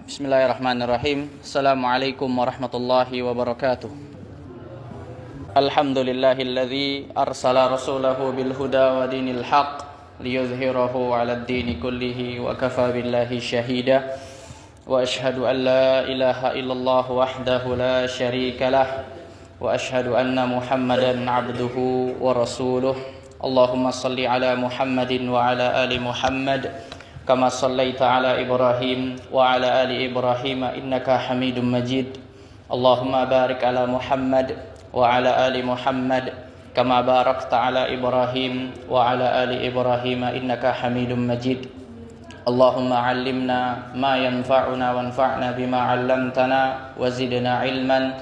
Bismillahirrahmanirrahim. Assalamualaikum warahmatullahi wabarakatuh. Alhamdulillahilladzi arsala rasulahu bil huda wa dinil haqq liyuzhirahu 'alad dini kullihi wa kafa billahi syahida. Wa asyhadu an la ilaha illallah wahdahu la syarika lah wa asyhadu anna Muhammadan 'abduhu wa rasuluh. Allahumma shalli ala Muhammadin wa ala ali Muhammad kama shallaita ala Ibrahim wa ala ali Ibrahim innaka Hamidum Majid. Allahumma barik ala Muhammad wa ala ali Muhammad kama barakta ala Ibrahim wa ala ali Ibrahim innaka Hamidum Majid. Allahumma 'allimna ma yanfa'una wanfa'na bima 'allamtana wa zidna 'ilman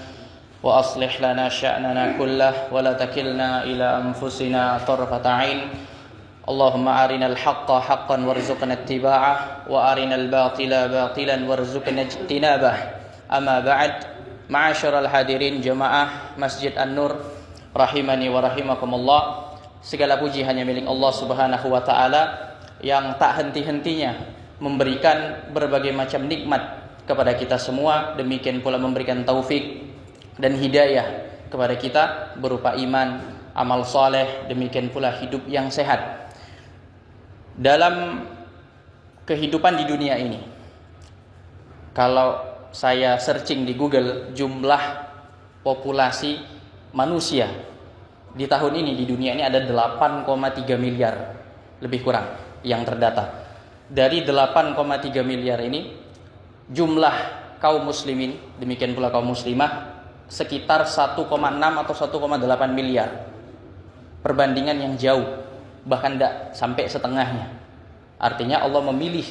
wa aslih lana sya'nana kullah wa la takilna ila anfusina tarfata 'ain. Allahumma arinal haqqa haqqan warzuqna ittiba'ah wa arinal batila batilan warzuqna ijtinabah. Amma ba'd. Ma'asyiral hadirin jamaah Masjid An-Nur rahimani wa rahimakumullah. Segala puji hanya milik Allah Subhanahu wa taala yang tak henti-hentinya memberikan berbagai macam nikmat kepada kita semua, demikian pula memberikan taufik dan hidayah kepada kita berupa iman, amal saleh, demikian pula hidup yang sehat. Dalam kehidupan di dunia ini, kalau saya searching di Google jumlah populasi manusia di tahun ini di dunia ini ada 8,3 miliar lebih kurang yang terdata. Dari 8,3 miliar ini jumlah kaum muslimin, demikian pula kaum muslimah sekitar 1,6 atau 1,8 miliar. Perbandingan yang jauh, bahkan tidak sampai setengahnya. Artinya Allah memilih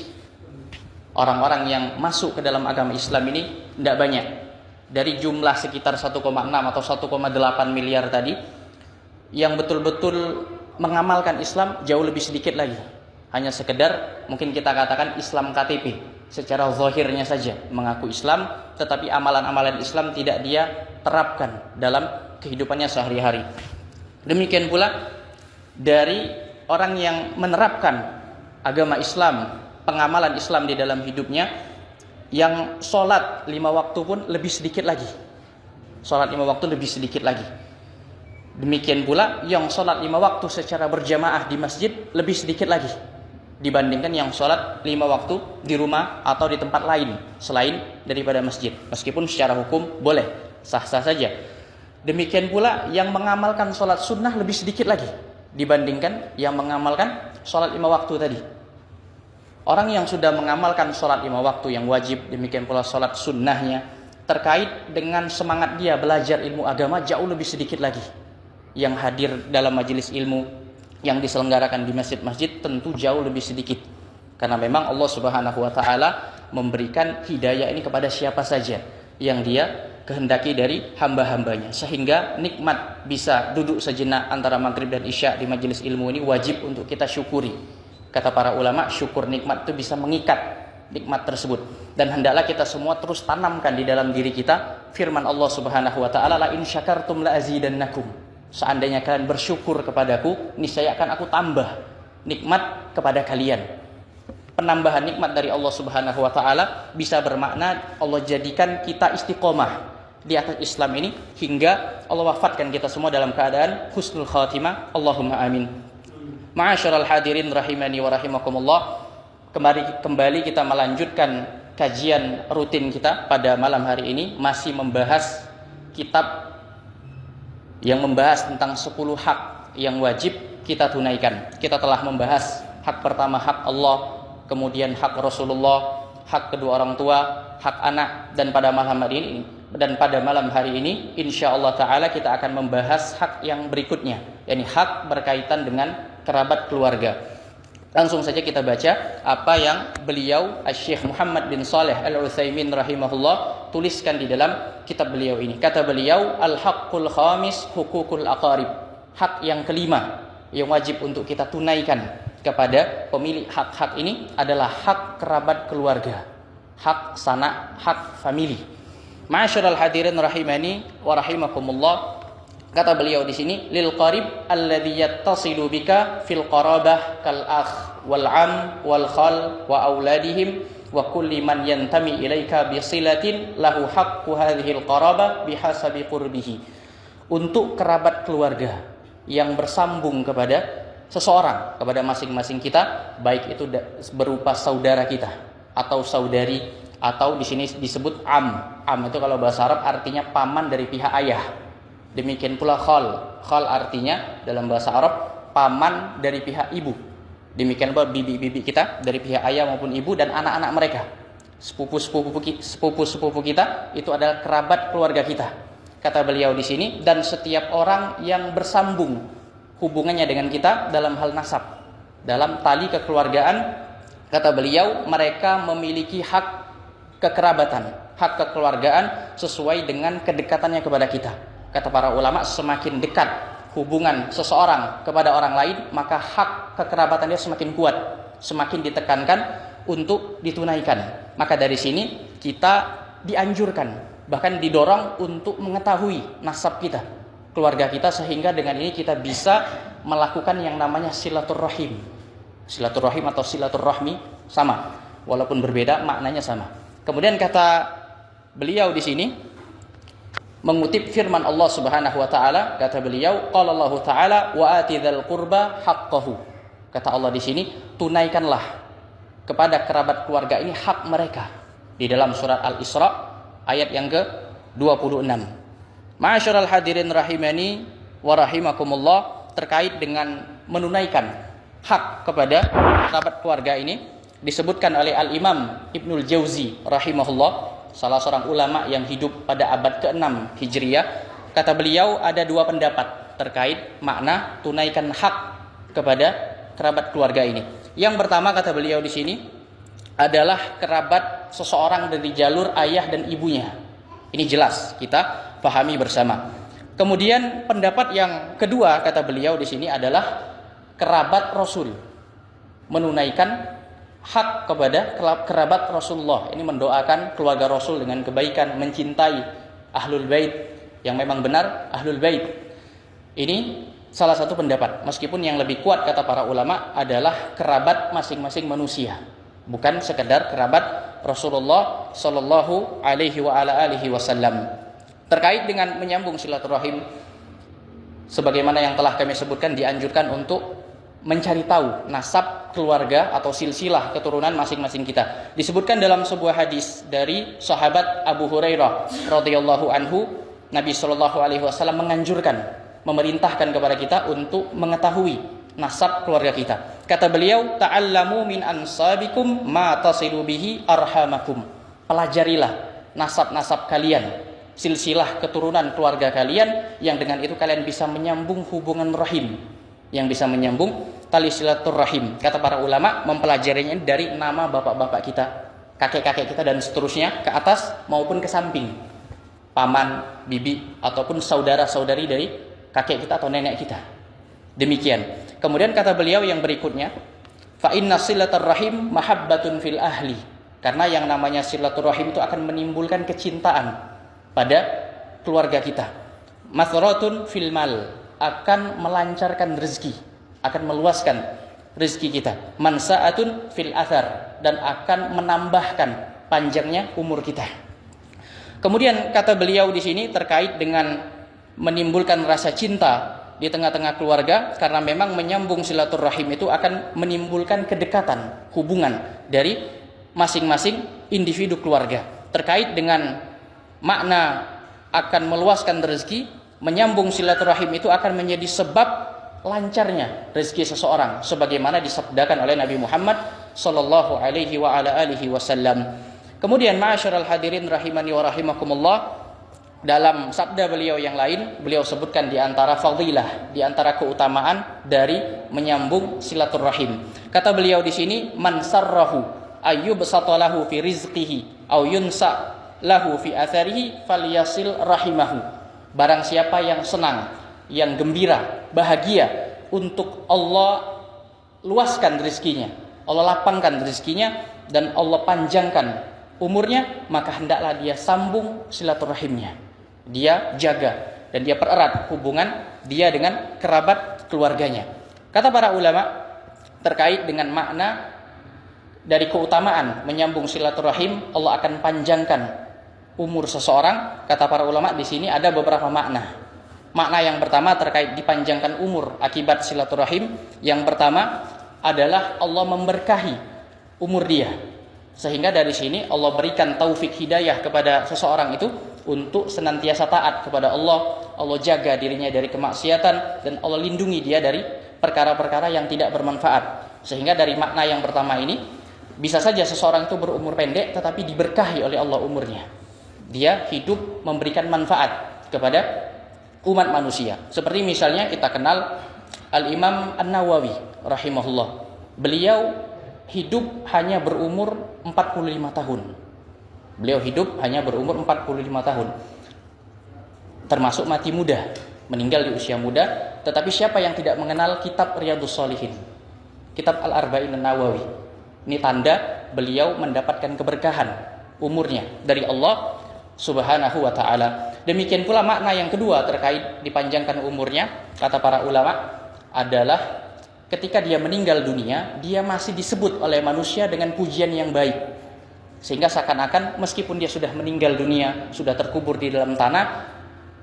orang-orang yang masuk ke dalam agama Islam ini tidak banyak. Dari jumlah sekitar 1,6 atau 1,8 miliar tadi, yang betul-betul mengamalkan Islam jauh lebih sedikit lagi. Hanya sekedar mungkin kita katakan Islam KTP, secara zahirnya saja mengaku Islam, tetapi amalan-amalan Islam tidak dia terapkan dalam kehidupannya sehari-hari. Demikian pula dari orang yang menerapkan agama Islam, pengamalan Islam di dalam hidupnya, yang sholat 5 waktu pun lebih sedikit lagi. Sholat 5 waktu lebih sedikit lagi. Demikian pula yang sholat 5 waktu secara berjamaah di masjid lebih sedikit lagi dibandingkan yang sholat 5 waktu di rumah atau di tempat lain selain daripada masjid. Meskipun secara hukum boleh, sah-sah saja. Demikian pula yang mengamalkan sholat sunnah lebih sedikit lagi dibandingkan yang mengamalkan sholat 5 waktu tadi. Orang yang sudah mengamalkan sholat 5 waktu yang wajib, demikian pula sholat sunnahnya, terkait dengan semangat dia belajar ilmu agama jauh lebih sedikit lagi. Yang hadir dalam majelis ilmu yang diselenggarakan di masjid-masjid tentu jauh lebih sedikit. Karena memang Allah Subhanahu wa taala memberikan hidayah ini kepada siapa saja yang dia kehendaki dari hamba-hambanya, sehingga nikmat bisa duduk sejenak antara maghrib dan isya di majelis ilmu ini wajib untuk kita syukuri. Kata para ulama, syukur nikmat itu bisa mengikat nikmat tersebut, dan hendaklah kita semua terus tanamkan di dalam diri kita firman Allah Subhanahu wa taala, la in syakartum la azidannakum. Seandainya kalian bersyukur kepadaku, niscaya akan aku tambah nikmat kepada kalian. Penambahan nikmat dari Allah Subhanahu wa taala bisa bermakna Allah jadikan kita istiqomah di atas Islam ini hingga Allah wafatkan kita semua dalam keadaan husnul khatimah. Allahumma amin. Ma'asyiral hadirin rahimani wa rahimakumullah. Kembali kita melanjutkan kajian rutin kita pada malam hari ini, masih membahas kitab yang membahas tentang 10 hak yang wajib kita tunaikan. Kita telah membahas hak pertama, hak Allah, kemudian hak Rasulullah, hak kedua orang tua, hak anak, dan pada malam hari ini insyaallah taala kita akan membahas hak yang berikutnya, yakni hak berkaitan dengan kerabat keluarga. Langsung saja kita baca apa yang beliau Syekh Muhammad bin Shalih Al-Utsaimin rahimahullah tuliskan di dalam kitab beliau ini. Kata beliau, al-haqqul khamis hukukul aqarib. Hak yang kelima yang wajib untuk kita tunaikan kepada pemilik hak-hak ini adalah hak kerabat keluarga, hak sanak, hak famili. Ma'asyiral hadirin rahimani wa rahimakumullah. Kata beliau di sini, lil qarib alladhi yattasilu bika fil qarabah kal akh wal am wal khal wa auladihim wa kulli man yantami ilaika bisilatin lahu haqqu hadhil qarabah bihasabi qurbihi. Untuk kerabat keluarga yang bersambung kepada seseorang, kepada masing-masing kita, baik itu berupa saudara kita atau saudari, atau di sini disebut am. Am itu kalau bahasa Arab artinya paman dari pihak ayah. Demikian pula khal. Khal artinya dalam bahasa Arab paman dari pihak ibu. Demikian pula bibi-bibi kita dari pihak ayah maupun ibu dan anak-anak mereka. Sepupu-sepupu kita itu adalah kerabat keluarga kita. Kata beliau di sini, dan setiap orang yang bersambung hubungannya dengan kita dalam hal nasab, dalam tali kekeluargaan, kata beliau, mereka memiliki hak kekerabatan, hak kekeluargaan sesuai dengan kedekatannya kepada kita. Kata para ulama, semakin dekat hubungan seseorang kepada orang lain, maka hak kekerabatannya semakin kuat, semakin ditekankan untuk ditunaikan. Maka dari sini kita dianjurkan, bahkan didorong untuk mengetahui nasab kita, keluarga kita, sehingga dengan ini kita bisa melakukan yang namanya silaturrahim. Silaturrahim atau silaturrahmi sama, walaupun berbeda maknanya sama. Kemudian kata beliau di sini mengutip firman Allah Subhanahu wa taala, kata beliau, qala Allah taala wa atidzal qurba haqqahu. Kata Allah di sini, tunaikanlah kepada kerabat keluarga ini hak mereka. Di dalam surat Al-Isra ayat yang ke-26. Ma'asyiral hadirin rahimani wa rahimakumullah, terkait dengan menunaikan hak kepada kerabat keluarga ini disebutkan oleh Al-Imam Ibnul Jauzi rahimahullah, salah seorang ulama yang hidup pada abad ke-6 Hijriah. Kata beliau, ada dua pendapat terkait makna tunaikan hak kepada kerabat keluarga ini. Yang pertama, kata beliau di sini, adalah kerabat seseorang dari jalur ayah dan ibunya. Ini jelas kita pahami bersama. Kemudian pendapat yang kedua, kata beliau di sini, adalah kerabat Rasul, menunaikan hak kepada kerabat Rasulullah. Ini mendoakan keluarga Rasul dengan kebaikan, mencintai ahlul bait yang memang benar ahlul bait. Ini salah satu pendapat, meskipun yang lebih kuat kata para ulama adalah kerabat masing-masing manusia, bukan sekedar kerabat Rasulullah sallallahu alaihi wa ala alihi wasallam. Terkait dengan menyambung silaturahim, sebagaimana yang telah kami sebutkan, dianjurkan untuk mencari tahu nasab keluarga atau silsilah keturunan masing-masing kita. Disebutkan dalam sebuah hadis dari sahabat Abu Hurairah radhiyallahu anhu, Nabi sallallahu alaihi wasallam menganjurkan, memerintahkan kepada kita untuk mengetahui nasab keluarga kita. Kata beliau, ta'allamu min ansabikum ma tasilu bihi arhamakum. Pelajarilah nasab-nasab kalian, silsilah keturunan keluarga kalian, yang dengan itu kalian bisa menyambung hubungan rahim, yang bisa menyambung tali silaturrahim. Kata para ulama, mempelajarinya dari nama bapak-bapak kita, kakek-kakek kita, dan seterusnya ke atas maupun ke samping, paman, bibi, ataupun saudara-saudari dari kakek kita atau nenek kita. Demikian. Kemudian kata beliau yang berikutnya, fa inna silaturrahim mahabbatun fil ahli. Karena yang namanya silaturrahim itu akan menimbulkan kecintaan pada keluarga kita. Mathratun fil mal, akan melancarkan rezeki, akan meluaskan rezeki kita. Mansa'atun fil athar, dan akan menambahkan panjangnya umur kita. Kemudian kata beliau di sini terkait dengan menimbulkan rasa cinta di tengah-tengah keluarga, karena memang menyambung silaturrahim itu akan menimbulkan kedekatan hubungan dari masing-masing individu keluarga. Terkait dengan makna akan meluaskan rezeki, menyambung silaturahim itu akan menjadi sebab lancarnya rezeki seseorang, sebagaimana disabdakan oleh Nabi Muhammad sallallahu alaihi wa ala alihi wasallam. Kemudian ma'asyiral hadirin rahimani wa rahimakumullah, dalam sabda beliau yang lain, beliau sebutkan di antara fadilah, di antara keutamaan dari menyambung silaturahim. Kata beliau di sini, man sarrahu ayyubsata lahu fi rizqihi aw yunsa lahu fi atharihi falyasil rahimahu. Barang siapa yang senang, yang gembira, bahagia untuk Allah luaskan rezekinya, Allah lapangkan rezekinya, dan Allah panjangkan umurnya, maka hendaklah dia sambung silaturahimnya. Dia jaga dan dia pererat hubungan dia dengan kerabat keluarganya. Kata para ulama terkait dengan makna dari keutamaan menyambung silaturahim, Allah akan panjangkan umur seseorang. Kata para ulama di sini ada beberapa makna. Makna yang pertama terkait dipanjangkan umur akibat silaturahim. Yang pertama adalah Allah memberkahi umur dia. Sehingga dari sini Allah berikan taufik hidayah kepada seseorang itu untuk senantiasa taat kepada Allah. Allah jaga dirinya dari kemaksiatan dan Allah lindungi dia dari perkara-perkara yang tidak bermanfaat. Sehingga dari makna yang pertama ini, bisa saja seseorang itu berumur pendek tetapi diberkahi oleh Allah umurnya. Dia hidup memberikan manfaat kepada umat manusia. Seperti misalnya kita kenal Al-Imam An-Nawawi rahimahullah. Beliau hidup hanya berumur 45 tahun. Beliau hidup hanya berumur 45 tahun. Termasuk mati muda, meninggal di usia muda. Tetapi siapa yang tidak mengenal kitab Riyadhus Shalihin, kitab Al-Arba'in An-Nawawi? Ini tanda beliau mendapatkan keberkahan umurnya dari Allah Subhanahu wa ta'ala. Demikian pula makna yang kedua terkait dipanjangkan umurnya, kata para ulama, adalah ketika dia meninggal dunia, dia masih disebut oleh manusia dengan pujian yang baik. Sehingga seakan-akan meskipun dia sudah meninggal dunia, sudah terkubur di dalam tanah,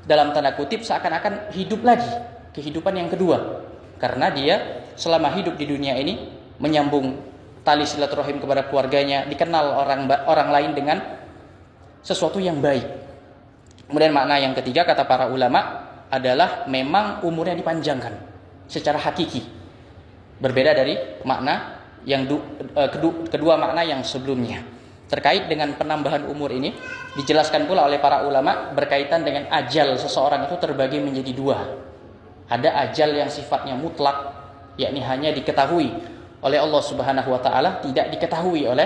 dalam tanda kutip seakan-akan hidup lagi, kehidupan yang kedua. Karena dia selama hidup di dunia ini menyambung tali silaturahim kepada keluarganya, dikenal orang lain dengan sesuatu yang baik. Kemudian makna yang ketiga kata para ulama adalah memang umurnya dipanjangkan secara hakiki. Berbeda dari makna yang kedua makna yang sebelumnya. Terkait dengan penambahan umur ini dijelaskan pula oleh para ulama berkaitan dengan ajal seseorang itu terbagi menjadi dua. Ada ajal yang sifatnya mutlak, yakni hanya diketahui oleh Allah Subhanahu wa ta'ala, tidak diketahui oleh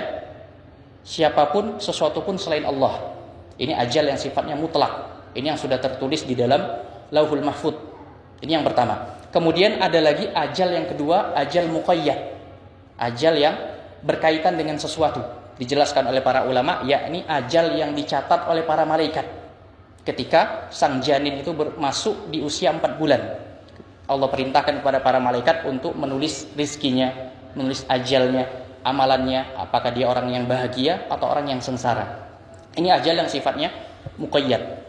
siapapun, sesuatu pun selain Allah. Ini ajal yang sifatnya mutlak. Ini yang sudah tertulis di dalam Lauhul Mahfuz. Ini yang pertama. Kemudian ada lagi ajal yang kedua, ajal muqayyad. Ajal yang berkaitan dengan sesuatu. Dijelaskan oleh para ulama, yakni ajal yang dicatat oleh para malaikat. Ketika sang janin itu masuk di usia 4 bulan. Allah perintahkan kepada para malaikat untuk menulis rizkinya, menulis ajalnya, amalannya, apakah dia orang yang bahagia atau orang yang sengsara. Ini ajal yang sifatnya muqayyad.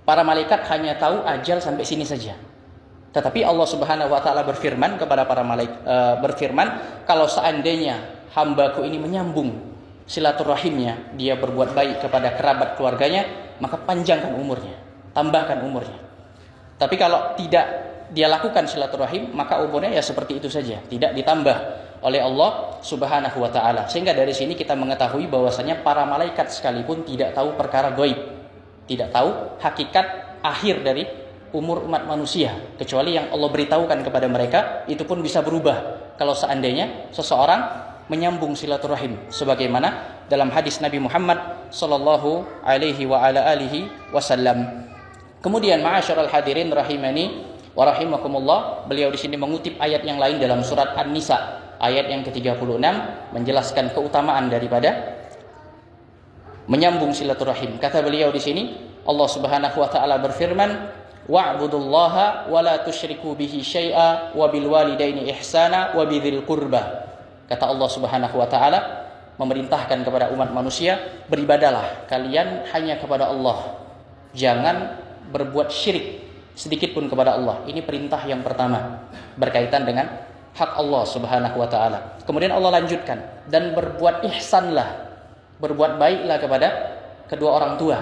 Para malaikat hanya tahu ajal sampai sini saja. Tetapi Allah Subhanahu wa ta'ala berfirman kepada para malaikat, kalau seandainya hambaku ini menyambung silaturahimnya, dia berbuat baik kepada kerabat keluarganya, maka panjangkan umurnya, tambahkan umurnya. Tapi kalau tidak dia lakukan silaturahim, maka umurnya ya seperti itu saja, tidak ditambah oleh Allah Subhanahu wa ta'ala. Sehingga dari sini kita mengetahui bahwasanya para malaikat sekalipun tidak tahu perkara gaib, tidak tahu hakikat akhir dari umur umat manusia, kecuali yang Allah beritahukan kepada mereka. Itu pun bisa berubah kalau seandainya seseorang menyambung silaturahim, sebagaimana dalam hadis Nabi Muhammad sallallahu alaihi wa ala alihi wasallam. Kemudian ma'asyiral hadirin rahimani wa rahimakumullah, beliau di sini mengutip ayat yang lain dalam surat An-Nisa ayat yang ke-36 menjelaskan keutamaan daripada menyambung silaturahim. Kata beliau di sini, Allah Subhanahu wa taala berfirman, wa'budullaha wa la tusyriku bihi syai'a wa bil walidaini ihsana wa bidzil qurba. Kata Allah Subhanahu wa ta'ala memerintahkan kepada umat manusia, beribadalah kalian hanya kepada Allah, jangan berbuat syirik sedikit pun kepada Allah. Ini perintah yang pertama berkaitan dengan hak Allah Subhanahu wa ta'ala. Kemudian Allah lanjutkan, dan berbuat ihsanlah, berbuat baiklah kepada kedua orang tua.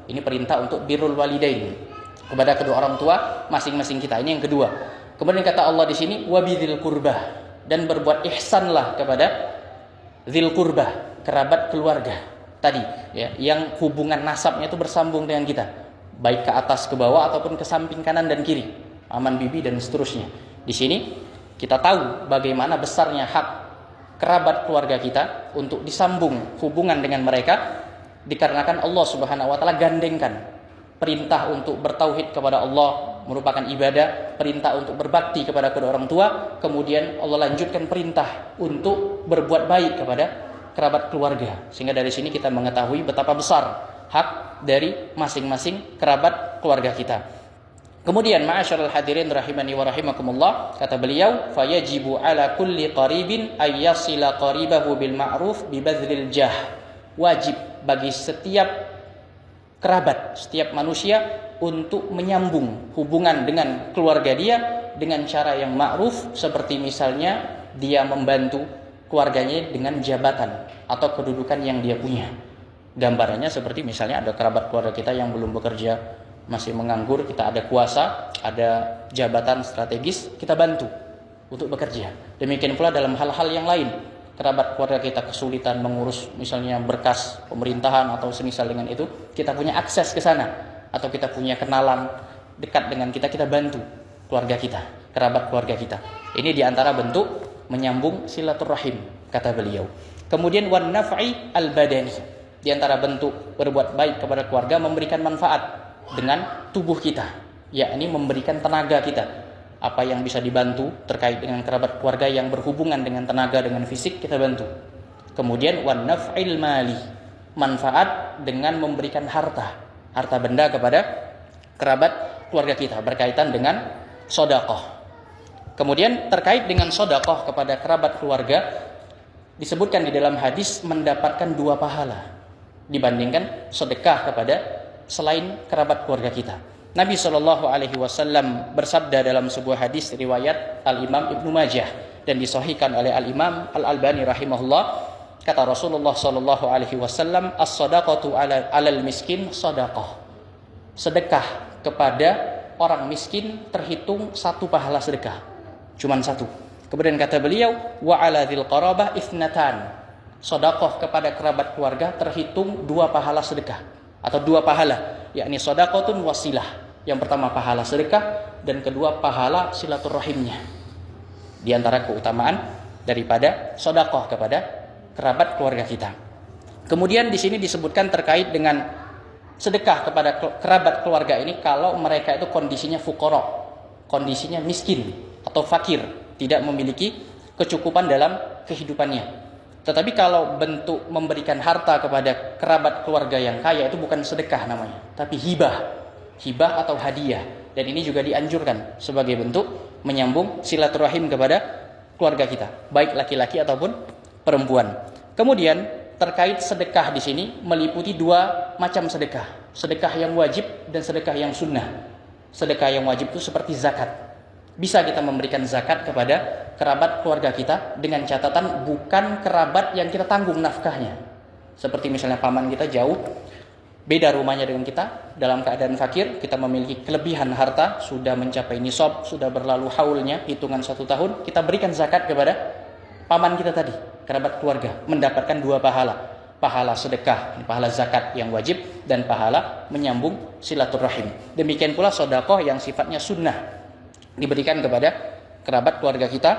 Ini perintah untuk birrul walidain, kepada kedua orang tua masing-masing kita. Ini yang kedua. Kemudian kata Allah di sini, wabidzil qurbah, dan berbuat ihsanlah kepada dzil qurbah, kerabat keluarga tadi, ya, yang hubungan nasabnya itu bersambung dengan kita, baik ke atas ke bawah ataupun ke samping kanan dan kiri, aman bibi dan seterusnya. Di sini kita tahu bagaimana besarnya hak kerabat keluarga kita untuk disambung hubungan dengan mereka, dikarenakan Allah Subhanahu wa ta'ala gandengkan perintah untuk bertauhid kepada Allah merupakan ibadah, perintah untuk berbakti kepada kedua orang tua, kemudian Allah lanjutkan perintah untuk berbuat baik kepada kerabat keluarga. Sehingga dari sini kita mengetahui betapa besar hak dari masing-masing kerabat keluarga kita. Kemudian ma'asyiral hadirin rahimani wa rahimakumullah, kata beliau, fayajibu ala kulli qaribin ay yasila qaribahu bil ma'ruf bi badlil jah. Wajib bagi setiap kerabat, setiap manusia untuk menyambung hubungan dengan keluarga dia dengan cara yang ma'ruf, seperti misalnya dia membantu keluarganya dengan jabatan atau kedudukan yang dia punya. Gambarannya seperti misalnya ada kerabat keluarga kita yang belum bekerja, masih menganggur, kita ada kuasa, ada jabatan strategis, kita bantu untuk bekerja. Demikian pula dalam hal-hal yang lain, kerabat keluarga kita kesulitan mengurus misalnya berkas pemerintahan atau semisal dengan itu, kita punya akses ke sana, atau kita punya kenalan dekat dengan kita, kita bantu keluarga kita, kerabat keluarga kita. Ini diantara bentuk menyambung silaturahim, kata beliau. Kemudian wan naf'i al badani, diantara bentuk berbuat baik kepada keluarga, memberikan manfaat dengan tubuh kita, yakni memberikan tenaga kita. Apa yang bisa dibantu terkait dengan kerabat keluarga yang berhubungan dengan tenaga, dengan fisik, kita bantu. Kemudian wan naf'il mali, manfaat dengan memberikan harta benda kepada kerabat keluarga kita berkaitan dengan sedekah. Kemudian terkait dengan sedekah kepada kerabat keluarga, disebutkan di dalam hadis mendapatkan 2 pahala dibandingkan sedekah kepada selain kerabat keluarga kita. Nabi SAW bersabda dalam sebuah hadis riwayat Al-Imam Ibnu Majah dan disahihkan oleh Al-Imam Al-Albani rahimahullah, kata Rasulullah SAW, as-sadaqatu 'alal miskin sadaqah. Sedekah kepada orang miskin terhitung 1 pahala sedekah, cuman 1. Kemudian kata beliau, wa 'ala dzil qarabah ithnatan. Sedekah kepada kerabat keluarga terhitung 2 pahala sedekah atau 2 pahala, yakni sedaqatun wasilah. Yang pertama pahala sedekah, dan kedua pahala silaturahimnya. Di antara keutamaan daripada sedekah kepada kerabat keluarga kita. Kemudian di sini disebutkan terkait dengan sedekah kepada kerabat keluarga ini kalau mereka itu kondisinya fuqara, kondisinya miskin atau fakir, tidak memiliki kecukupan dalam kehidupannya. Tetapi kalau bentuk memberikan harta kepada kerabat keluarga yang kaya itu bukan sedekah namanya, tapi hibah atau hadiah. Dan ini juga dianjurkan sebagai bentuk menyambung silaturahim kepada keluarga kita, baik laki-laki ataupun perempuan. Kemudian terkait sedekah di sini meliputi 2 macam sedekah. Sedekah yang wajib dan sedekah yang sunnah. Sedekah yang wajib itu seperti zakat. Bisa kita memberikan zakat kepada kerabat keluarga kita dengan catatan bukan kerabat yang kita tanggung nafkahnya. Seperti misalnya paman kita jauh, beda rumahnya dengan kita, dalam keadaan fakir, kita memiliki kelebihan harta, sudah mencapai nisab, sudah berlalu haulnya, hitungan 1 tahun, kita berikan zakat kepada paman kita tadi, kerabat keluarga, mendapatkan 2 pahala. Pahala sedekah, pahala zakat yang wajib, dan pahala menyambung silaturahim. Demikian pula sedekah yang sifatnya sunnah, diberikan kepada kerabat keluarga kita.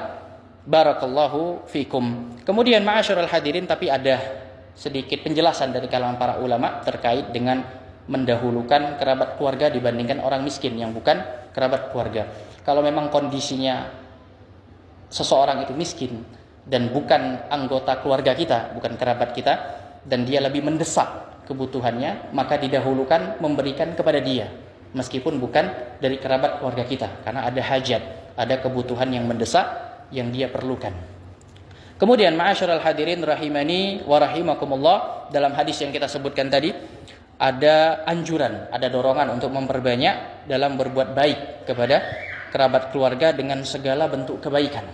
Barakallahu fikum. Kemudian ma'asyiral hadirin, tapi ada sedikit penjelasan dari kalangan para ulama terkait dengan mendahulukan kerabat keluarga dibandingkan orang miskin yang bukan kerabat keluarga. Kalau memang kondisinya seseorang itu miskin dan bukan anggota keluarga kita, bukan kerabat kita, dan dia lebih mendesak kebutuhannya, maka didahulukan memberikan kepada dia, meskipun bukan dari kerabat keluarga kita, karena ada hajat, ada kebutuhan yang mendesak yang dia perlukan. Kemudian ma'asyiral hadirin rahimani wa rahimakumullah, dalam hadis yang kita sebutkan tadi ada anjuran, ada dorongan untuk memperbanyak dalam berbuat baik kepada kerabat keluarga dengan segala bentuk kebaikan.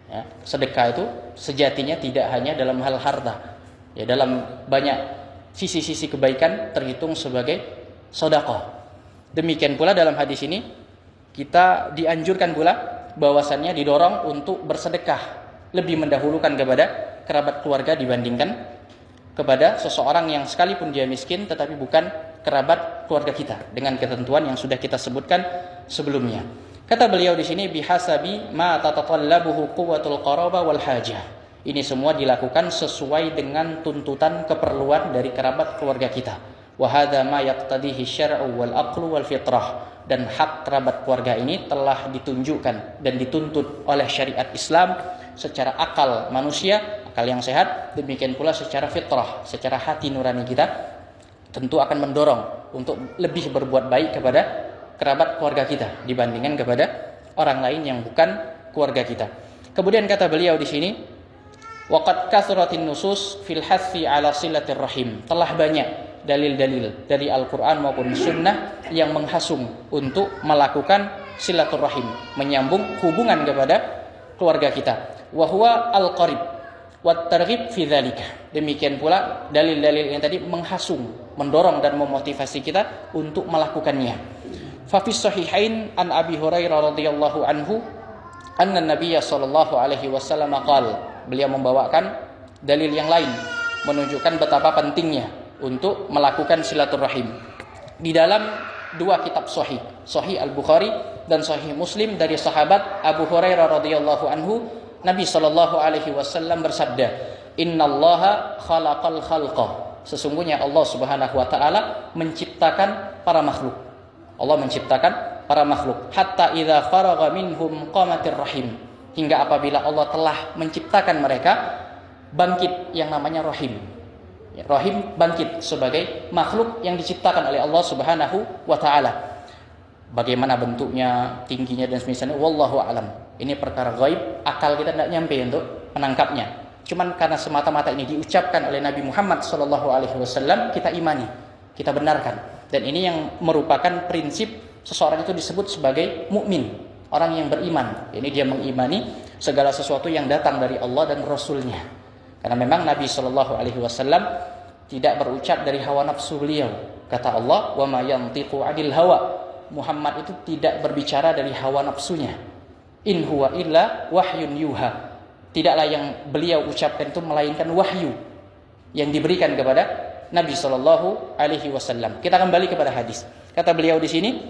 Ya, sedekah itu sejatinya tidak hanya dalam hal harta. Ya, dalam banyak sisi-sisi kebaikan terhitung sebagai sedekah. Demikian pula dalam hadis ini kita dianjurkan pula bahwasannya didorong untuk bersedekah, lebih mendahulukan kepada kerabat keluarga dibandingkan kepada seseorang yang sekalipun dia miskin tetapi bukan kerabat keluarga kita, dengan ketentuan yang sudah kita sebutkan sebelumnya. Kata beliau di sini, bihasabi ma tatatallabuhu quwwatul qaraba wal hajah. Ini semua dilakukan sesuai dengan tuntutan keperluan dari kerabat keluarga kita. Wa hadza ma yaqtadihi syar'u wal aqlu wal fitrah. Dan hak kerabat keluarga ini telah ditunjukkan dan dituntut oleh syariat Islam secara akal manusia, akal yang sehat, demikian pula secara fitrah, secara hati nurani kita tentu akan mendorong untuk lebih berbuat baik kepada kerabat keluarga kita dibandingkan kepada orang lain yang bukan keluarga kita. Kemudian kata beliau di sini, waqad kathratin nusus fil hathi ala silatir rahim. Telah banyak dalil-dalil dari Al-Qur'an maupun sunnah yang menghasung untuk melakukan silaturahim, menyambung hubungan kepada keluarga kita. Wa huwa al-qarib wat targhib fi dzalika. Demikian pula dalil-dalil yang tadi menghasung, mendorong dan memotivasi kita untuk melakukannya. Fa fi sahihain an Abi Hurairah radhiyallahu anhu anna Nabiyya sallallahu alaihi wasallam qala. Beliau membawakan dalil yang lain menunjukkan betapa pentingnya untuk melakukan silaturahim. Di dalam dua kitab sahih, Sahih Al-Bukhari dan Sahih Muslim dari sahabat Abu Hurairah radhiyallahu anhu, Nabi sallallahu alaihi wasallam bersabda, "Innallaha khalaqal khalqa." Sesungguhnya Allah Subhanahu wa taala menciptakan para makhluk. Allah menciptakan para makhluk. Hatta idza faragha minhum qamatir rahim. Hingga apabila Allah telah menciptakan mereka, bangkit yang namanya rahim. Rahim bangkit sebagai makhluk yang diciptakan oleh Allah Subhanahu wa taala. Bagaimana bentuknya, tingginya dan semisalnya, wallahu a'lam. Ini perkara gaib, akal kita tidak nyampe untuk menangkapnya. Cuman karena semata-mata ini diucapkan oleh Nabi Muhammad sallallahu alaihi wasallam, kita imani, kita benarkan. Dan ini yang merupakan prinsip seseorang itu disebut sebagai mukmin, orang yang beriman. Ini dia mengimani segala sesuatu yang datang dari Allah dan Rasul-Nya. Karena memang Nabi sallallahu alaihi wasallam tidak berucap dari hawa nafsu beliau. Kata Allah, "Wa ma yantiqu 'anil hawa." Muhammad itu tidak berbicara dari hawa nafsunya. In huwa illa wahyun yuha. Tidaklah yang beliau ucapkan itu melainkan wahyu yang diberikan kepada Nabi sallallahu alaihi wasallam. Kita kembali kepada hadis. Kata beliau di sini,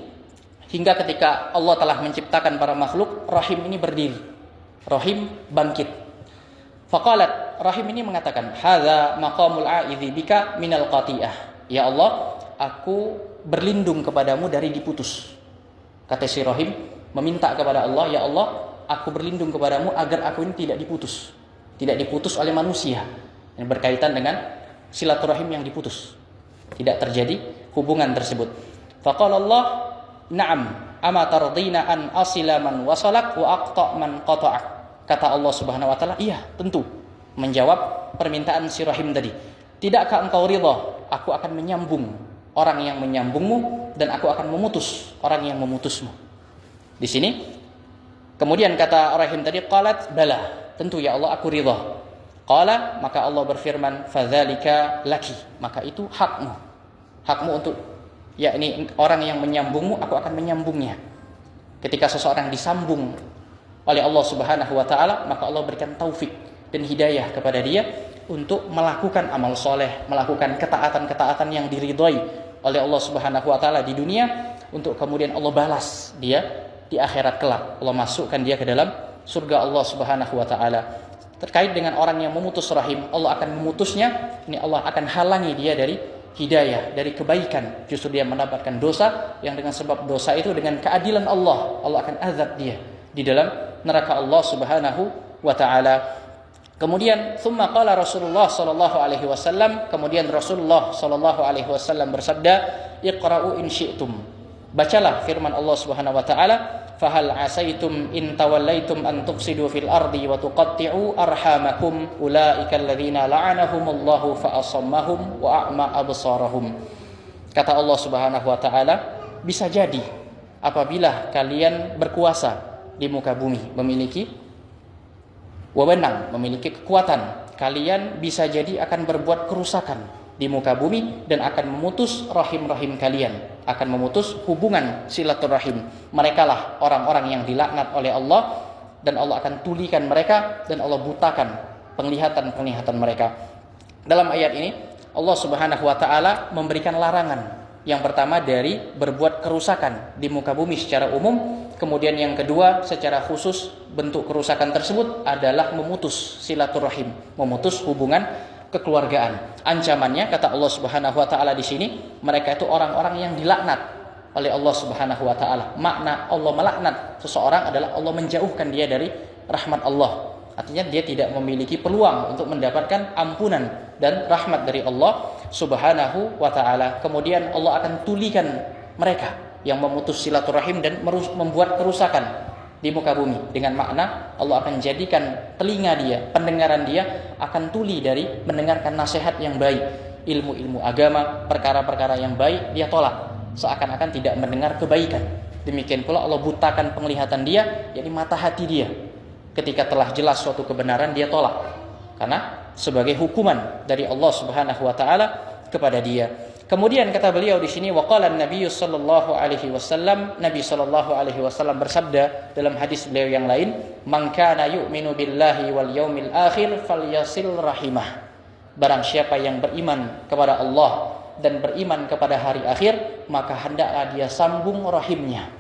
hingga ketika Allah telah menciptakan para makhluk, rahim ini berdiri. Rahim bangkit. Faqalat, rahim ini mengatakan, "Hadza maqamul a'idzi bika minal qati'ah." Ya Allah, aku berlindung kepadamu dari diputus. Kata si rahim meminta kepada Allah, "Ya Allah, aku berlindung kepadamu agar aku ini tidak diputus. Tidak diputus oleh manusia." Yang berkaitan dengan silaturahim yang diputus. Tidak terjadi hubungan tersebut. Faqala Allah, "Na'am, ama tardina an asila man wasalak wa aqta man qata'ak." Kata Allah Subhanahu wa taala, "Iya, tentu." Menjawab permintaan si rahim tadi. "Tidakkah engkau ridha aku akan menyambung orang yang menyambungmu dan aku akan memutus orang yang memutusmu?" Di sini kemudian kata rahim tadi, qalat bala, tentu ya Allah aku ridha. Qala, maka Allah berfirman, "Fadzalika laki." Maka itu hakmu. Hakmu untuk yakni orang yang menyambungmu, aku akan menyambungnya. Ketika seseorang disambung oleh Allah Subhanahu wa taala, maka Allah berikan taufik dan hidayah kepada dia untuk melakukan amal soleh, melakukan ketaatan-ketaatan yang diridhai oleh Allah Subhanahu wa taala di dunia, untuk kemudian Allah balas dia di akhirat kelak. Allah masukkan dia ke dalam surga Allah Subhanahu wa taala. Terkait dengan orang yang memutus rahim, Allah akan memutusnya. Ini Allah akan halangi dia dari hidayah, dari kebaikan. Justru dia mendapatkan dosa, yang dengan sebab dosa itu, dengan keadilan Allah, Allah akan azab dia di dalam neraka Allah Subhanahu wa taala. Kemudian thumma qala Rasulullah sallallahu alaihi wasallam, kemudian Rasulullah sallallahu alaihi wasallam bersabda, "Iqra'u in syi'tum." Bacalah firman Allah Subhanahu wa taala, "Fahal asaitum in tawallaitum an tufsidu fil ardi wa tuqatti'u arhamakum ulaika alladzina la'anahumullahu fa asammahum wa a'ma absarahum." Kata Allah Subhanahu wa taala, bisa jadi apabila kalian berkuasa di muka bumi, memiliki wewenang, memiliki kekuatan, kalian bisa jadi akan berbuat kerusakan di muka bumi dan akan memutus rahim-rahim kalian, akan memutus hubungan silaturahim. Merekalah orang-orang yang dilaknat oleh Allah, dan Allah akan tulikan mereka dan Allah butakan penglihatan-penglihatan mereka. Dalam ayat ini Allah Subhanahu wa taala memberikan larangan. Yang pertama dari berbuat kerusakan di muka bumi secara umum, kemudian yang kedua secara khusus bentuk kerusakan tersebut adalah memutus silaturahim, memutus hubungan kekeluargaan. Ancamannya kata Allah Subhanahu wa taala di sini, mereka itu orang-orang yang dilaknat oleh Allah Subhanahu wa taala. Makna Allah melaknat seseorang adalah Allah menjauhkan dia dari rahmat Allah. Artinya dia tidak memiliki peluang untuk mendapatkan ampunan dan rahmat dari Allah Subhanahu wa taala. Kemudian Allah akan tulikan mereka yang memutus silaturahim dan membuat kerusakan di muka bumi. Dengan makna Allah akan jadikan telinga dia, pendengaran dia akan tuli dari mendengarkan nasihat yang baik, ilmu-ilmu agama, perkara-perkara yang baik dia tolak, seakan-akan tidak mendengar kebaikan. Demikian pula Allah butakan penglihatan dia, yakni mata hati dia. Ketika telah jelas suatu kebenaran dia tolak, karena sebagai hukuman dari Allah Subhanahu wa taala kepada dia. Kemudian kata beliau di sini, waqala Nabi sallallahu alaihi wasallam, Nabi sallallahu alaihi wasallam bersabda dalam hadis beliau yang lain, man kana yu'minu billahi wal yaumil akhir falyasil rahimah. Barang siapa yang beriman kepada Allah dan beriman kepada hari akhir, maka hendaklah dia sambung rahimnya.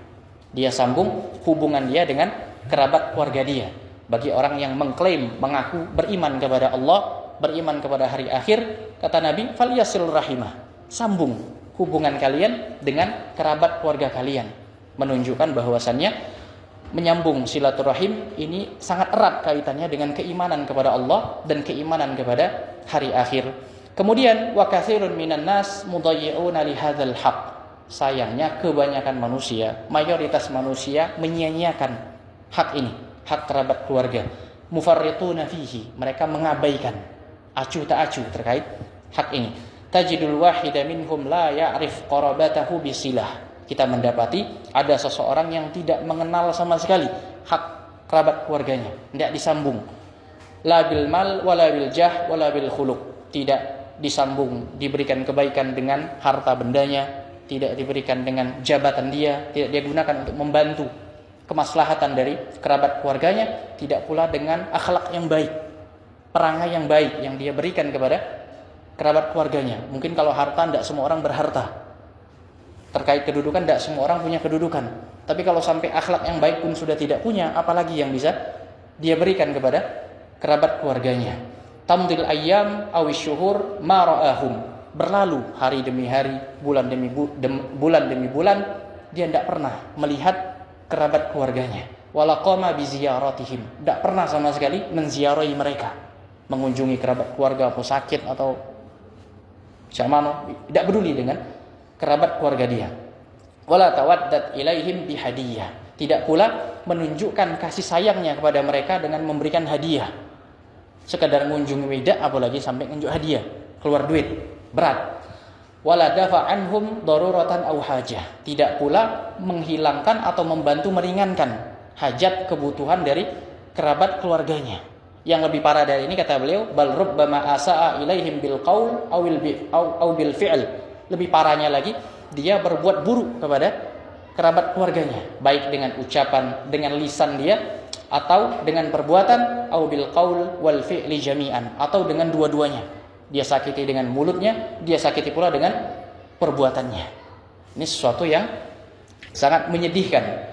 Dia sambung hubungan dia dengan kerabat keluarga dia. Bagi orang yang mengklaim, mengaku beriman kepada Allah, beriman kepada hari akhir, kata Nabi, falyasil rahimah, sambung hubungan kalian dengan kerabat keluarga kalian. Menunjukkan bahwasannya menyambung silaturahim ini sangat erat kaitannya dengan keimanan kepada Allah dan keimanan kepada hari akhir. Kemudian wa katsirun minan nas mudayyi'una li hadzal haqq. Sayangnya kebanyakan manusia, mayoritas manusia menyia-nyiakan hak ini, hak kerabat keluarga. Mufarrituna fihi, mereka mengabaikan, acuh tak acuh terkait hak ini. Tajidul wahida minhum la ya'rif qarabatahu bisilah. Kita mendapati ada seseorang yang tidak mengenal sama sekali hak kerabat keluarganya, tidak disambung. La bil mal wala bil jah wala bil khuluq. Tidak disambung, diberikan kebaikan dengan harta bendanya, tidak diberikan dengan jabatan dia, tidak dia gunakan untuk membantu kemaslahatan dari kerabat keluarganya, tidak pula dengan akhlak yang baik, perangai yang baik yang dia berikan kepada kerabat keluarganya. Mungkin kalau harta, tidak semua orang berharta. Terkait kedudukan, tidak semua orang punya kedudukan. Tapi kalau sampai akhlak yang baik pun sudah tidak punya, apalagi yang bisa dia berikan kepada kerabat keluarganya. Tamdil ayyam awish syuhur ma ra'ahum. Berlalu hari demi hari, bulan demi bulan, dia tidak pernah melihat kerabat keluarganya. Wala qama bi ziyaratihim. Tidak pernah sama sekali menziarahi mereka, mengunjungi kerabat keluarga atau sakit atau syamano, tidak peduli dengan kerabat keluarga dia. Wala tawaddat ilaihim bihadiyah. Tidak pula menunjukkan kasih sayangnya kepada mereka dengan memberikan hadiah. Sekadar mengunjungi tidak, apalagi sampai menunjuk hadiah, keluar duit, berat. Wala dafa anhum daruratan aw hajah. Tidak pula menghilangkan atau membantu meringankan hajat kebutuhan dari kerabat keluarganya. Yang lebih parah dari ini kata beliau, bal rubbama asaa ilaihim bil qaul aw bil fi'l. Lebih parahnya lagi, dia berbuat buruk kepada kerabat keluarganya, baik dengan ucapan, dengan lisan dia, atau dengan perbuatan, aw bil qaul wal fi'li jami'an, atau dengan dua-duanya. Dia sakiti dengan mulutnya, dia sakiti pula dengan perbuatannya. Ini sesuatu yang sangat menyedihkan.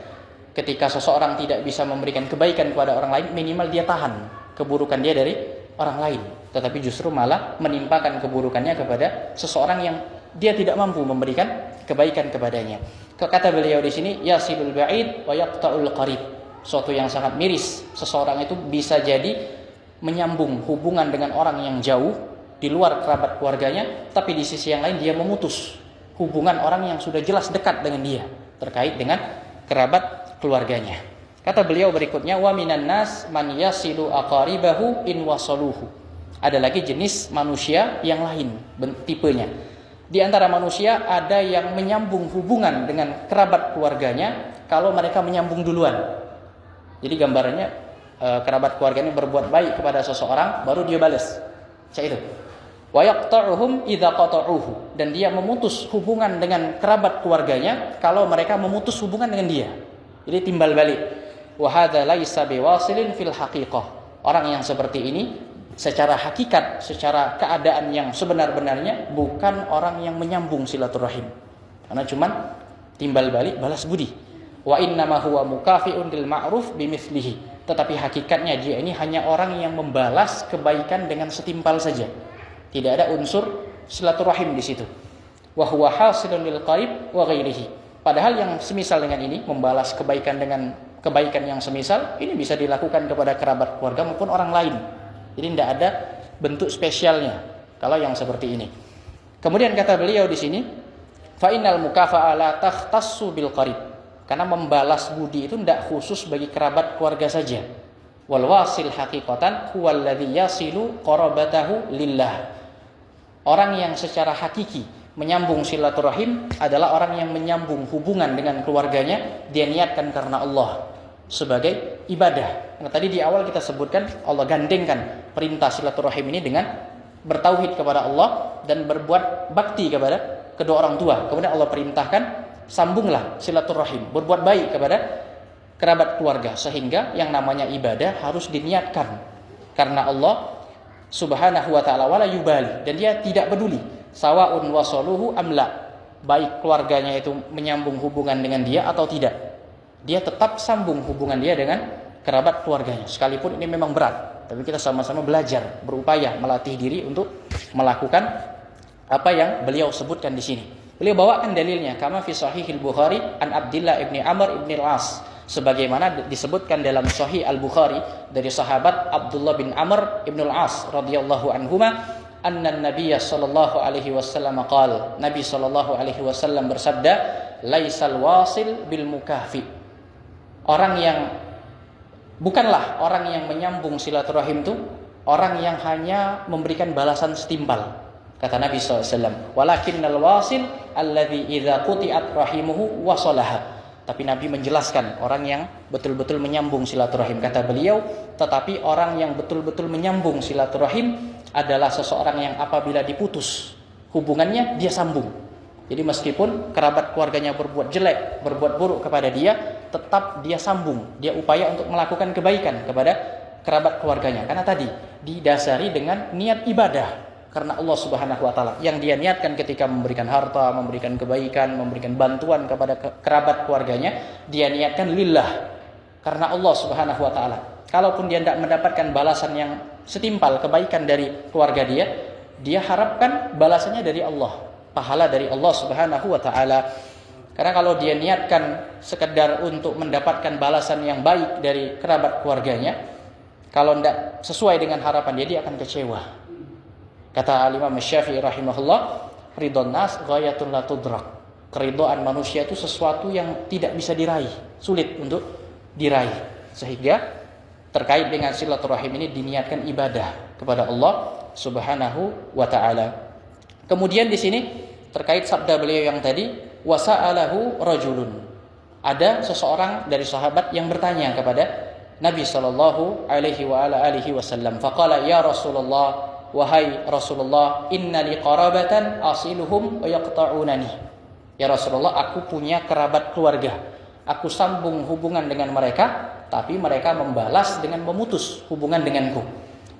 Ketika seseorang tidak bisa memberikan kebaikan kepada orang lain, minimal dia tahan keburukan dia dari orang lain, tetapi justru malah menimpakan keburukannya kepada seseorang yang dia tidak mampu memberikan kebaikan kepadanya. Kata beliau di sini, yasilul ba'id wa yaqta'ul qarib. Suatu yang sangat miris, seseorang itu bisa jadi menyambung hubungan dengan orang yang jauh di luar kerabat keluarganya, tapi di sisi yang lain dia memutus hubungan orang yang sudah jelas dekat dengan dia terkait dengan kerabat keluarganya. Kata beliau berikutnya, wa minan nas man yasilu aqaribahu in wasaluhu. Ada lagi jenis manusia yang lain tipenya. Di antara manusia ada yang menyambung hubungan dengan kerabat keluarganya kalau mereka menyambung duluan. Jadi gambarannya kerabat keluarganya berbuat baik kepada seseorang, baru dia balas. Saya itu. Wa yaqta'uhum idza qata'uhu, dan dia memutus hubungan dengan kerabat keluarganya kalau mereka memutus hubungan dengan dia. Jadi timbal balik. Wa hadza laisa biwasilin fil haqiqah. Orang yang seperti ini secara hakikat, secara keadaan yang sebenar-benarnya bukan orang yang menyambung silaturahim. Karena cuman timbal balik balas budi. Wa innama huwa mukafi'un lil ma'ruf bimithlihi. Tetapi hakikatnya dia ini hanya orang yang membalas kebaikan dengan setimpal saja. Tidak ada unsur silaturahim di situ. Wa huwa hasilun lil qarib wa ghairihi. Padahal yang semisal dengan ini, membalas kebaikan dengan kebaikan yang semisal, ini bisa dilakukan kepada kerabat keluarga maupun orang lain. Jadi tidak ada bentuk spesialnya kalau yang seperti ini. Kemudian kata beliau di sini, Fa innal mukafa'a la takhtassu bil qarib. Karena membalas budi itu tidak khusus bagi kerabat keluarga saja. Wal wasil haqiqatan huwal ladzi yasilu qarabatahu lillah. Orang yang secara hakiki menyambung silaturahim adalah orang yang menyambung hubungan dengan keluarganya, dia niatkan karena Allah sebagai ibadah. Nah, tadi di awal kita sebutkan Allah gandengkan perintah silaturahim ini dengan bertauhid kepada Allah dan berbuat bakti kepada kedua orang tua. Kemudian Allah perintahkan sambunglah silaturahim, berbuat baik kepada kerabat keluarga, sehingga yang namanya ibadah harus diniatkan karena Allah Subhanahu wa ta'ala, wala yubali, dan dia tidak peduli sawaun wasaluhu amla, baik keluarganya itu menyambung hubungan dengan dia atau tidak, dia tetap sambung hubungan dia dengan kerabat keluarganya, sekalipun ini memang berat. Tapi kita sama-sama belajar, berupaya melatih diri untuk melakukan apa yang beliau sebutkan di sini. Beliau bawakan dalilnya kama fi sahihil Bukhari an Abdullah ibni Amr ibni al-As, sebagaimana disebutkan dalam Sahih Al-Bukhari dari sahabat Abdullah bin Amr ibn al-As radhiyallahu anhuma, anna Nabiy sallallahu alaihi wasallam qala, Nabi sallallahu alaihi wasallam bersabda, laisal wasil bil mukafi. Bukanlah orang yang menyambung silaturahim itu orang yang hanya memberikan balasan setimpal. Kata Nabi SAW, walakinnal wasil alladzi idza quti'at rahimuhu wasalaha. Tapi Nabi menjelaskan orang yang betul-betul menyambung silaturahim. Kata beliau, tetapi orang yang betul-betul menyambung silaturahim adalah seseorang yang apabila diputus hubungannya, dia sambung. Jadi meskipun kerabat keluarganya berbuat jelek, berbuat buruk kepada dia, tetap dia sambung. Dia upaya untuk melakukan kebaikan kepada kerabat keluarganya. Karena tadi didasari dengan niat ibadah karena Allah Subhanahu wa ta'ala, yang dia niatkan ketika memberikan harta, memberikan kebaikan, memberikan bantuan kepada kerabat keluarganya, dia niatkan lillah, karena Allah Subhanahu wa ta'ala. Kalaupun dia tidak mendapatkan balasan yang setimpal kebaikan dari keluarga dia harapkan balasannya dari Allah, pahala dari Allah Subhanahu wa ta'ala. Karena kalau dia niatkan sekedar untuk mendapatkan balasan yang baik dari kerabat keluarganya, kalau tidak sesuai dengan harapan dia akan kecewa. Kata Imam Syafi'i rahimahullah, ridon nas ghayatun la tudrak. Keridhaan manusia itu sesuatu yang tidak bisa diraih, sulit untuk diraih. Sehingga terkait dengan silaturahim ini diniatkan ibadah kepada Allah Subhanahu wa ta'ala. Kemudian di sini terkait sabda beliau yang tadi, wasa'alahu rajulun. Ada seseorang dari sahabat yang bertanya kepada Nabi sallallahu alaihi wasallam, faqala ya Rasulullah, wahai Rasulullah, inna li qarabatan asiluhum wa yaqta'unani. Ya Rasulullah, aku punya kerabat keluarga, aku sambung hubungan dengan mereka, tapi mereka membalas dengan memutus hubungan denganku.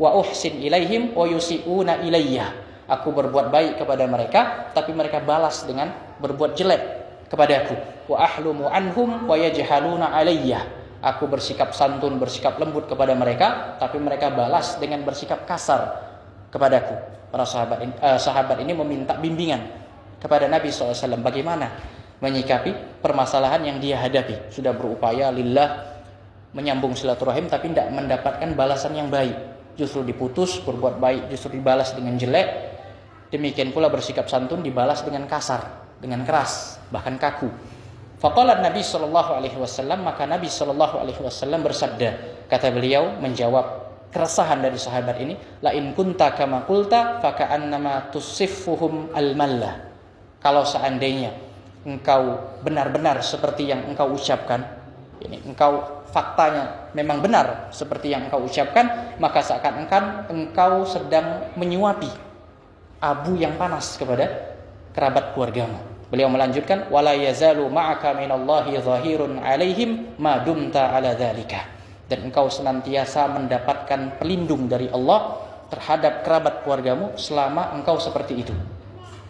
Wa uhsin ilaihim wa yusi'una ilayya. Aku berbuat baik kepada mereka, tapi mereka balas dengan berbuat jelek kepadaku. Wa ahlumu anhum wa yajhaluna alayya. Aku bersikap santun, bersikap lembut kepada mereka, tapi mereka balas dengan bersikap kasar kepadaku. Para sahabat ini meminta bimbingan kepada Nabi SAW bagaimana menyikapi permasalahan yang dia hadapi. Sudah berupaya lillah menyambung silaturahim, tapi tidak mendapatkan balasan yang baik, justru diputus. Berbuat baik justru dibalas dengan jelek. Demikian pula bersikap santun dibalas dengan kasar, dengan keras, bahkan kaku. Faqala Nabi SAW, maka Nabi SAW bersabda, kata beliau menjawab keresahan dari sahabat ini, la in kunta kama qulta fa ka'annama tusiffuhum al-mallah. Kalau seandainya engkau benar-benar seperti yang engkau ucapkan, ini engkau faktanya memang benar seperti yang engkau ucapkan, maka seakan-akan engkau sedang menyuapi abu yang panas kepada kerabat keluargamu. Beliau melanjutkan, wala yazalu ma'aka minallahi zahirun 'alaihim ma dumta 'ala dzalika. Dan engkau senantiasa mendapatkan pelindung dari Allah terhadap kerabat keluargamu selama engkau seperti itu.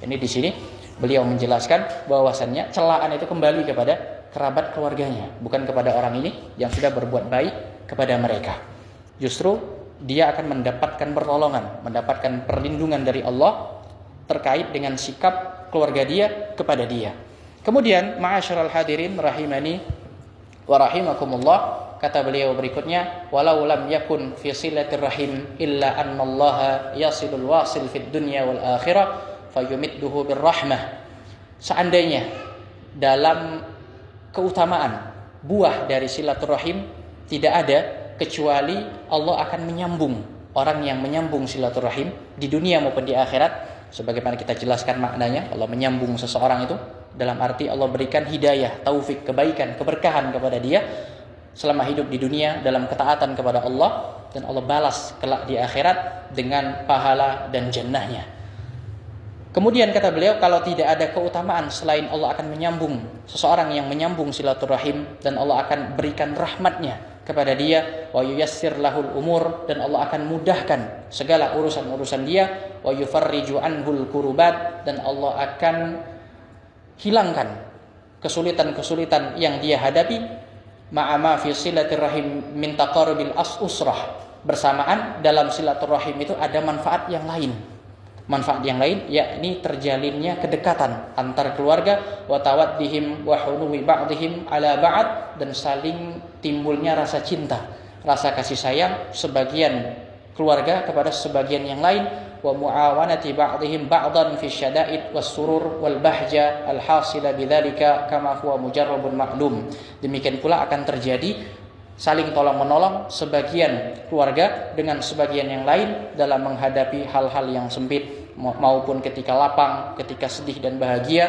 Ini di sini beliau menjelaskan bahwasannya celaan itu kembali kepada kerabat keluarganya, bukan kepada orang ini yang sudah berbuat baik kepada mereka. Justru dia akan mendapatkan pertolongan, mendapatkan perlindungan dari Allah terkait dengan sikap keluarga dia kepada dia. Kemudian ma'asyiral hadirin rahimani wa rahimakumullah, kata beliau berikutnya, walau lam yakun fi silatir rahim illa anna Allah yasilul wasil fid dunya wal akhirah fayumidduhu bir rahmah. Seandainya dalam keutamaan buah dari silaturahim tidak ada kecuali Allah akan menyambung orang yang menyambung silaturahim di dunia maupun di akhirat. Sebagaimana kita jelaskan maknanya, Allah menyambung seseorang itu dalam arti Allah berikan hidayah, taufik, kebaikan, keberkahan kepada dia selama hidup di dunia dalam ketaatan kepada Allah, dan Allah balas kelak di akhirat dengan pahala dan jannahnya. Kemudian kata beliau, kalau tidak ada keutamaan selain Allah akan menyambung seseorang yang menyambung silaturahim, dan Allah akan berikan rahmatnya kepada dia, wa yuyassir lahul umur, dan Allah akan mudahkan segala urusan-urusan dia, wa yufarriju anhul kurubat, dan Allah akan hilangkan kesulitan-kesulitan yang dia hadapi, ma'ama fi silaturahim min taqarubil usrah, bersamaan dalam silaturahim itu ada manfaat yang lain. Manfaat yang lain yakni terjalinnya kedekatan antar keluarga, wa tawaddihim wa hunuwi ba'dihim ala ba'd, dan saling timbulnya rasa cinta, rasa kasih sayang sebagian keluarga kepada sebagian yang lain, wa muawanati ba'dihim ba'dan fi syada'id was surur wal bahja al hasila bidzalika kama huwa mujarrabun ma'lum. Demikian pula akan terjadi saling tolong menolong sebagian keluarga dengan sebagian yang lain dalam menghadapi hal-hal yang sempit maupun ketika lapang, ketika sedih dan bahagia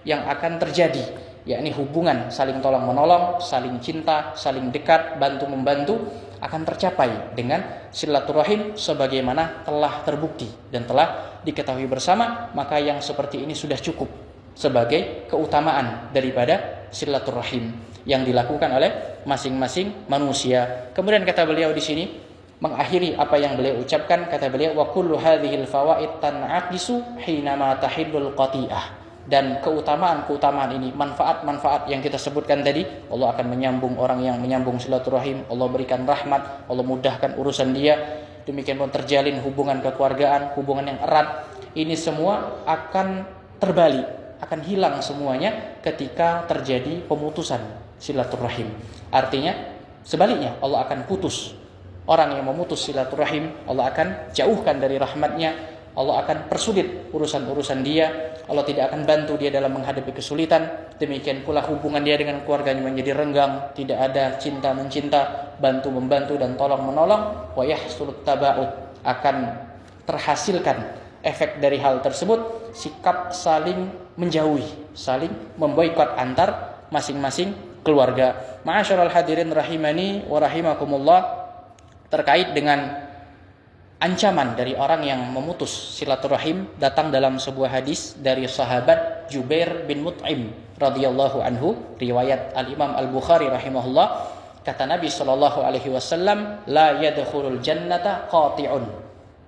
yang akan terjadi, yakni hubungan saling tolong menolong, saling cinta, saling dekat, bantu membantu akan tercapai dengan silaturahim sebagaimana telah terbukti dan telah diketahui bersama. Maka yang seperti ini sudah cukup sebagai keutamaan daripada silaturahim yang dilakukan oleh masing-masing manusia. Kemudian kata beliau di sini mengakhiri apa yang beliau ucapkan, kata beliau, wa kullu hadhil fawaid tan'aqisu hinama tahillul qati'ah. Dan keutamaan-keutamaan ini, manfaat-manfaat yang kita sebutkan tadi, Allah akan menyambung orang yang menyambung silaturahim, Allah berikan rahmat, Allah mudahkan urusan dia, demikian pun terjalin hubungan kekeluargaan, hubungan yang erat. Ini semua akan terbalik, akan hilang semuanya ketika terjadi pemutusan silaturahim. Artinya sebaliknya, Allah akan putus orang yang memutus silaturahim, Allah akan jauhkan dari rahmatnya, Allah akan persulit urusan-urusan dia, Allah tidak akan bantu dia dalam menghadapi kesulitan. Demikian pula hubungan dia dengan keluarganya menjadi renggang, tidak ada cinta mencinta, bantu membantu dan tolong menolong. Wa yahsulut taba'ud, akan terhasilkan efek dari hal tersebut, sikap saling menjauhi, saling memboikot antar masing-masing keluarga. Ma'asyiral hadirin rahimani wa rahimakumullah, terkait dengan ancaman dari orang yang memutus silaturahim datang dalam sebuah hadis dari sahabat Jubair bin Mut'im radhiyallahu anhu, riwayat Al-Imam Al-Bukhari rahimahullah. Kata Nabi sallallahu alaihi wasallam, la yadkhulul jannata qati'un,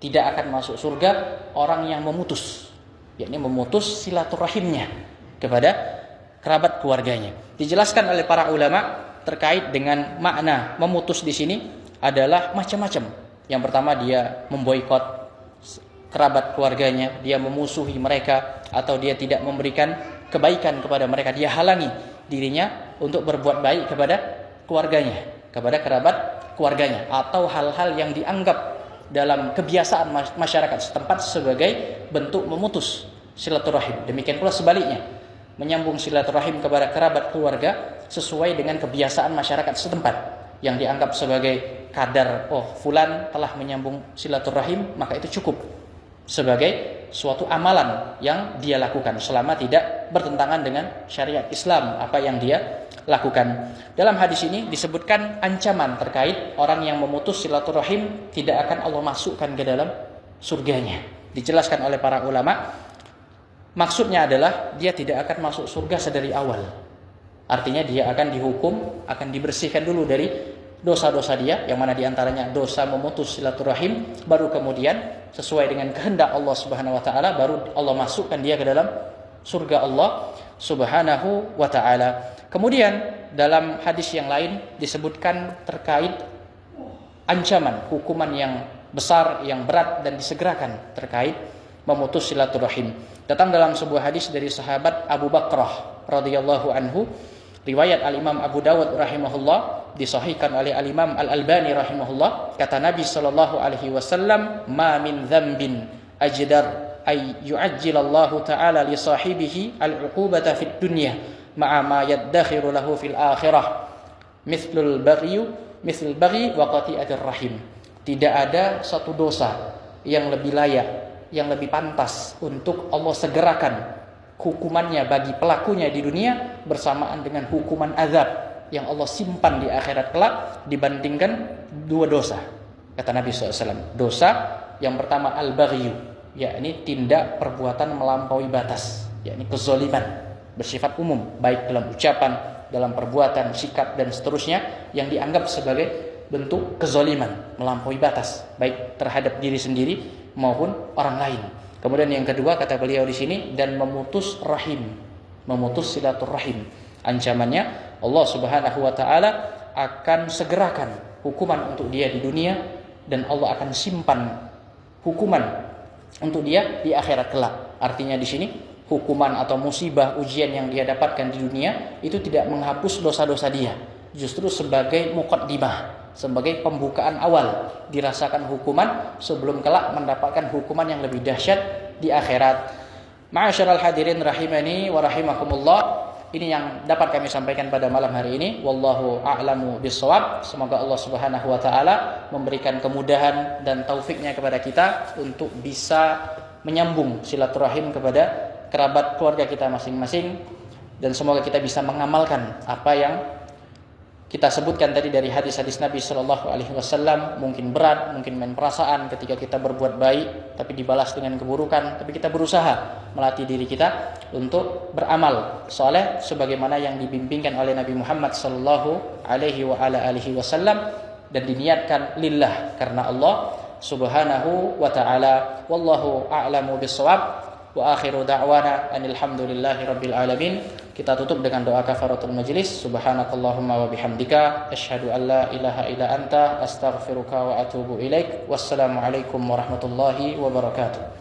tidak akan masuk surga orang yang memutus, yakni memutus silaturahimnya kepada kerabat keluarganya. Dijelaskan oleh para ulama terkait dengan makna memutus di sini adalah macam-macam. Yang pertama, dia memboikot kerabat keluarganya, dia memusuhi mereka, atau dia tidak memberikan kebaikan kepada mereka, dia halangi dirinya untuk berbuat baik kepada keluarganya, kepada kerabat keluarganya, atau hal-hal yang dianggap dalam kebiasaan masyarakat setempat sebagai bentuk memutus silaturahim. Demikian pula sebaliknya, menyambung silaturahim kepada kerabat keluarga sesuai dengan kebiasaan masyarakat setempat yang dianggap sebagai kadar, oh fulan telah menyambung silaturahim, maka itu cukup sebagai suatu amalan yang dia lakukan selama tidak bertentangan dengan syariat Islam apa yang dia lakukan. Dalam hadis ini disebutkan ancaman terkait orang yang memutus silaturahim tidak akan Allah masukkan ke dalam surganya. Dijelaskan oleh para ulama, maksudnya adalah dia tidak akan masuk surga sedari awal. Artinya dia akan dihukum, akan dibersihkan dulu dari dosa-dosa dia, yang mana diantaranya dosa memutus silaturahim, baru kemudian sesuai dengan kehendak Allah Subhanahu wa taala baru Allah masukkan dia ke dalam surga Allah Subhanahu wa taala. Kemudian dalam hadis yang lain disebutkan terkait ancaman hukuman yang besar, yang berat dan disegerakan terkait memutus silaturahim. Datang dalam sebuah hadis dari sahabat Abu Bakrah radhiyallahu anhu, riwayat Al-Imam Abu Dawud rahimahullah, disahihkan oleh Al-Imam Al-Albani rahimahullah. Kata Nabi sallallahu alaihi wasallam, "Ma min dzambin ajdar ay yu'ajjilallahu ta'ala li sahibihi al-'uqubata fid dunya ma'a ma yaddakhiru lahu fil akhirah mithlul baghi wa qati'atir rahim. Tidak ada satu dosa yang lebih layak, yang lebih pantas untuk Allah segerakan hukumannya bagi pelakunya di dunia bersamaan dengan hukuman azab yang Allah simpan di akhirat kelak dibandingkan dua dosa. Kata Nabi SAW, dosa yang pertama al-baghyu, yakni tindak perbuatan melampaui batas, yakni kezaliman bersifat umum, baik dalam ucapan, dalam perbuatan, sikap dan seterusnya yang dianggap sebagai bentuk kezaliman, melampaui batas, baik terhadap diri sendiri maupun orang lain. Kemudian yang kedua kata beliau di sini, dan memutus rahim, memutus silaturahim. Ancamannya Allah Subhanahu wa taala akan segerakan hukuman untuk dia di dunia dan Allah akan simpan hukuman untuk dia di akhirat kelak. Artinya di sini hukuman atau musibah ujian yang dia dapatkan di dunia itu tidak menghapus dosa-dosa dia, justru sebagai muqaddimah, sebagai pembukaan awal dirasakan hukuman sebelum kelak mendapatkan hukuman yang lebih dahsyat di akhirat. Ma'asyiral hadirin rahimani wa rahimakumullah, ini yang dapat kami sampaikan pada malam hari ini. Wallahu a'lamu bissawab. Semoga Allah Subhanahu wa taala memberikan kemudahan dan taufiknya kepada kita untuk bisa menyambung silaturahim kepada kerabat keluarga kita masing-masing, dan semoga kita bisa mengamalkan apa yang kita sebutkan tadi dari hadis-hadis Nabi Shallallahu Alaihi Wasallam. Mungkin berat, mungkin main perasaan ketika kita berbuat baik tapi dibalas dengan keburukan, tapi kita berusaha melatih diri kita untuk beramal soleh sebagaimana yang dibimbingkan oleh Nabi Muhammad Shallallahu Alaihi Wasallam dan diniatkan lillah, karena Allah Subhanahu wa taala. Wallahu a'lamu bissawab. Wa akhiru da'wana anil hamdulillahi rabbil alamin. Kita tutup dengan doa kafaratul majlis. Subhanakallahumma wa bihamdika asyhadu an la ilaha illa anta astaghfiruka wa atubu ilaik. Wassalamu alaikum warahmatullahi wabarakatuh.